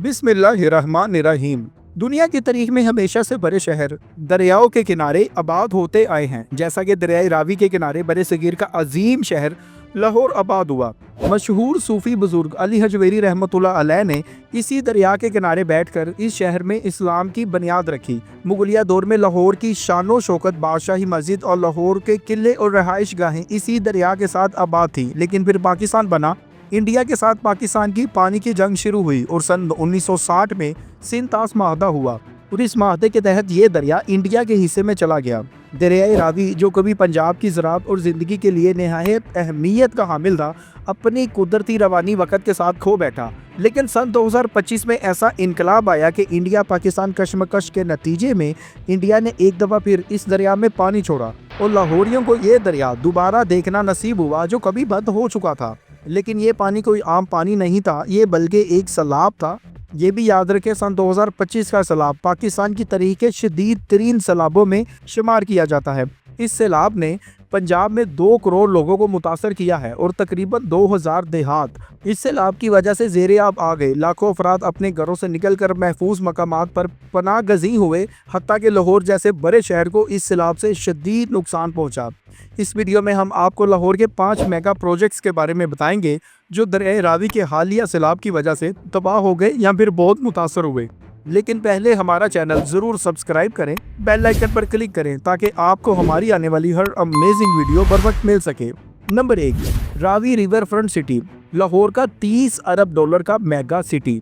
بسم اللہ الرحمن الرحیم۔ دنیا کی تاریخ میں ہمیشہ سے بڑے شہر دریاؤں کے کنارے آباد ہوتے آئے ہیں، جیسا کہ دریائے راوی کے کنارے برِ صغیر کا عظیم شہر لاہور آباد ہوا۔ مشہور صوفی بزرگ علی حجویری رحمۃ اللہ علیہ نے اسی دریا کے کنارے بیٹھ کر اس شہر میں اسلام کی بنیاد رکھی۔ مغلیہ دور میں لاہور کی شان و شوکت، بادشاہی مسجد اور لاہور کے قلعے اور رہائش گاہیں اسی دریا کے ساتھ آباد تھی، لیکن پھر پاکستان بنا۔ انڈیا کے ساتھ پاکستان کی پانی کی جنگ شروع ہوئی اور سن 1960 میں سندھ طاس معاہدہ ہوا اور اس معاہدے کے تحت یہ دریا انڈیا کے حصے میں چلا گیا۔ دریائے راوی، جو کبھی پنجاب کی زراعت اور زندگی کے لیے نہایت اہمیت کا حامل تھا، اپنی قدرتی روانی وقت کے ساتھ کھو بیٹھا۔ لیکن سن 2025 میں ایسا انقلاب آیا کہ انڈیا پاکستان کشمکش کے نتیجے میں انڈیا نے ایک دفعہ پھر اس دریا میں پانی چھوڑا اور لاہوریوں کو یہ دریا دوبارہ دیکھنا نصیب ہوا جو کبھی بند ہو چکا تھا۔ لیکن یہ پانی کوئی عام پانی نہیں تھا، یہ بلکہ ایک سیلاب تھا۔ یہ بھی یاد رکھیں، سن 2025 کا سیلاب پاکستان کی تاریخ کے شدید ترین سیلابوں میں شمار کیا جاتا ہے۔ اس سیلاب نے پنجاب میں 2 کروڑ لوگوں کو متاثر کیا ہے اور تقریباً 2000 دیہات اس سیلاب کی وجہ سے زیر آب آ گئے۔ لاکھوں افراد اپنے گھروں سے نکل کر محفوظ مقامات پر پناہ گزین ہوئے، حتیٰ کہ لاہور جیسے بڑے شہر کو اس سیلاب سے شدید نقصان پہنچا۔ اس ویڈیو میں ہم آپ کو لاہور کے 5 میگا پروجیکٹس کے بارے میں بتائیں گے جو دریائے راوی کے حالیہ سیلاب کی وجہ سے تباہ ہو گئے یا پھر بہت متاثر ہوئے۔ لیکن پہلے ہمارا چینل ضرور سبسکرائب کریں، بیل آئیکن پر کلک کریں تاکہ آپ کو ہماری آنے والی ہر امیزنگ ویڈیو بر وقت مل سکے۔ نمبر 1، راوی ریور فرنٹ سٹی، لاہور کا $30 ارب کا میگا سٹی۔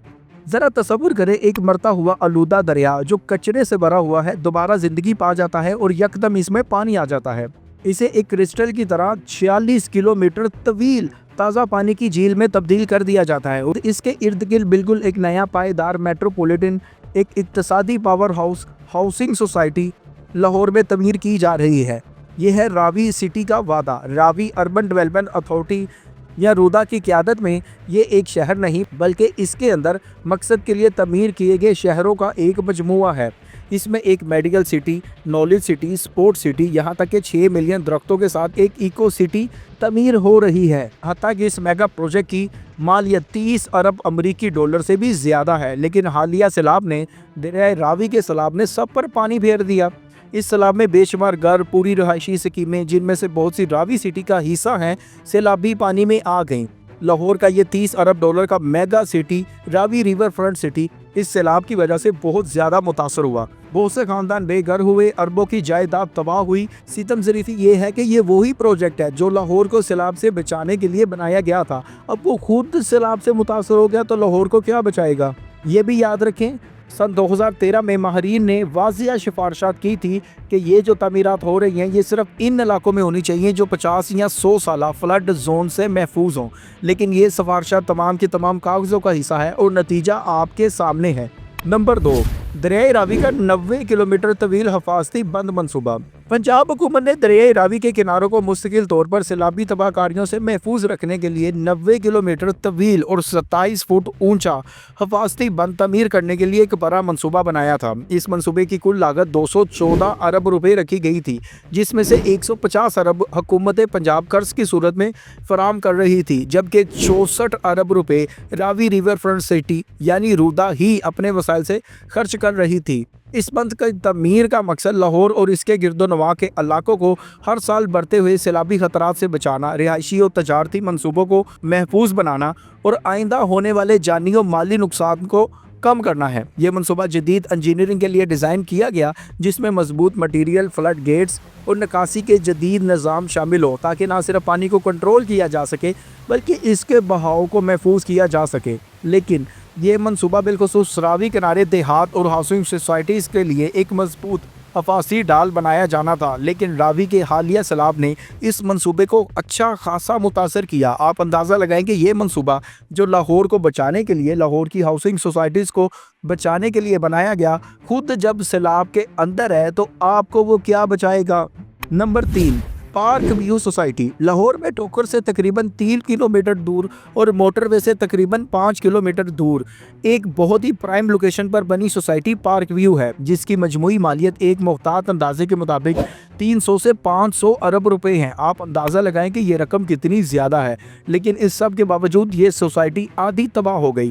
ذرا تصور کریں، ایک مرتا ہوا آلودہ دریا جو کچرے سے بھرا ہوا ہے دوبارہ زندگی پا جاتا ہے اور یکدم اس میں پانی آ جاتا ہے۔ اسے ایک کرسٹل کی طرح 46 کلومیٹر طویل تازہ پانی کی جھیل میں تبدیل کر دیا جاتا ہے اور اس کے ارد گرد بالکل ایک نیا پائیدار میٹروپولیٹن، ایک اقتصادی power house housing society Lahore میں تعمیر کی جا رہی ہے۔ یہ ہے راوی سٹی کا وعدہ۔ راوی اربن ڈیولپمنٹ اتھارٹی یا رودا کی قیادت میں یہ ایک شہر نہیں بلکہ اس کے اندر مقصد کے لیے تعمیر کیے گئے شہروں کا ایک مجموعہ ہے۔ اس میں ایک medical city, knowledge city, support city, یہاں تک کہ 6 ملین درختوں کے ساتھ ایک ایکو سٹی تعمیر ہو رہی ہے۔ حتیٰ کہ اس میگا پروجیکٹ کی مالیت $30 ارب سے بھی زیادہ ہے، لیکن حالیہ سیلاب نے، دریائے راوی کے سیلاب نے سب پر پانی پھیر دیا۔ اس سیلاب میں بے شمار گھر، پوری رہائشی سکیمیں جن میں سے بہت سی راوی سٹی کا حصہ ہیں، سیلابی پانی میں آ گئیں۔ لاہور کا یہ $30 ارب کا میگا سٹی راوی ریور فرنٹ سٹی اس سیلاب کی وجہ سے بہت زیادہ متاثر ہوا۔ بہت سے خاندان بے گھر ہوئے، اربوں کی جائیداد تباہ ہوئی۔ ستم ظریفی یہ ہے کہ یہ وہی پروجیکٹ ہے جو لاہور کو سیلاب سے بچانے کے لیے بنایا گیا تھا۔ اب وہ خود سیلاب سے متاثر ہو گیا تو لاہور کو کیا بچائے گا؟ یہ بھی یاد رکھیں، سن 2013 میں ماہرین نے واضح سفارشات کی تھی کہ یہ جو تعمیرات ہو رہی ہیں یہ صرف ان علاقوں میں ہونی چاہیے جو 50 یا 100 سالہ فلڈ زون سے محفوظ ہوں، لیکن یہ سفارشات تمام کی تمام کاغذوں کا حصہ ہے اور نتیجہ آپ کے سامنے ہے۔ نمبر 2، دریائے راوی کا 90 کلومیٹر طویل حفاظتی بند منصوبہ۔ پنجاب حکومت نے دریائے راوی کے کناروں کو مستقل طور پر سیلابی تباہ کاریوں سے محفوظ رکھنے کے لیے 90 کلومیٹر طویل اور 27 فٹ اونچا حفاظتی بند تعمیر کرنے کے لیے ایک بڑا منصوبہ بنایا تھا۔ اس منصوبے کی کل لاگت $214 ارب رکھی گئی تھی، جس میں سے 150 ارب حکومت پنجاب قرض کی صورت میں فراہم کر رہی تھی، جبکہ 64 ارب روپے راوی ریور فرنٹ سٹی یعنی رودا ہی اپنے وسائل سے خرچ کر رہی تھی۔ اس بند کی تعمیر کا مقصد لاہور اور اس کے گرد و نواح کے علاقوں کو ہر سال بڑھتے ہوئے سیلابی خطرات سے بچانا، رہائشی اور تجارتی منصوبوں کو محفوظ بنانا اور آئندہ ہونے والے جانی و مالی نقصان کو کم کرنا ہے۔ یہ منصوبہ جدید انجینئرنگ کے لیے ڈیزائن کیا گیا، جس میں مضبوط مٹیریل، فلڈ گیٹس اور نکاسی کے جدید نظام شامل ہو تاکہ نہ صرف پانی کو کنٹرول کیا جا سکے بلکہ اس کے بہاؤ کو محفوظ کیا جا سکے۔ لیکن یہ منصوبہ بالخصوص راوی کنارے دیہات اور ہاؤسنگ سوسائٹیز کے لیے ایک مضبوط حفاظتی ڈال بنایا جانا تھا، لیکن راوی کے حالیہ سیلاب نے اس منصوبے کو اچھا خاصا متاثر کیا۔ آپ اندازہ لگائیں کہ یہ منصوبہ جو لاہور کو بچانے کے لیے، لاہور کی ہاؤسنگ سوسائٹیز کو بچانے کے لیے بنایا گیا، خود جب سیلاب کے اندر ہے تو آپ کو وہ کیا بچائے گا؟ Number 3، park view society, Lahore میں ٹوکر سے تقریباً 3 کلومیٹر دور اور موٹر وے سے تقریباً 5 کلومیٹر دور ایک بہت ہی پرائم لوکیشن پر بنی سوسائٹی پارک ویو ہے، جس کی مجموعی مالیت ایک محتاط اندازے کے مطابق 300 سے 500 ارب روپے ہیں۔ آپ اندازہ لگائیں کہ یہ رقم کتنی زیادہ ہے، لیکن اس سب کے باوجود یہ سوسائٹی آدھی تباہ ہو گئی۔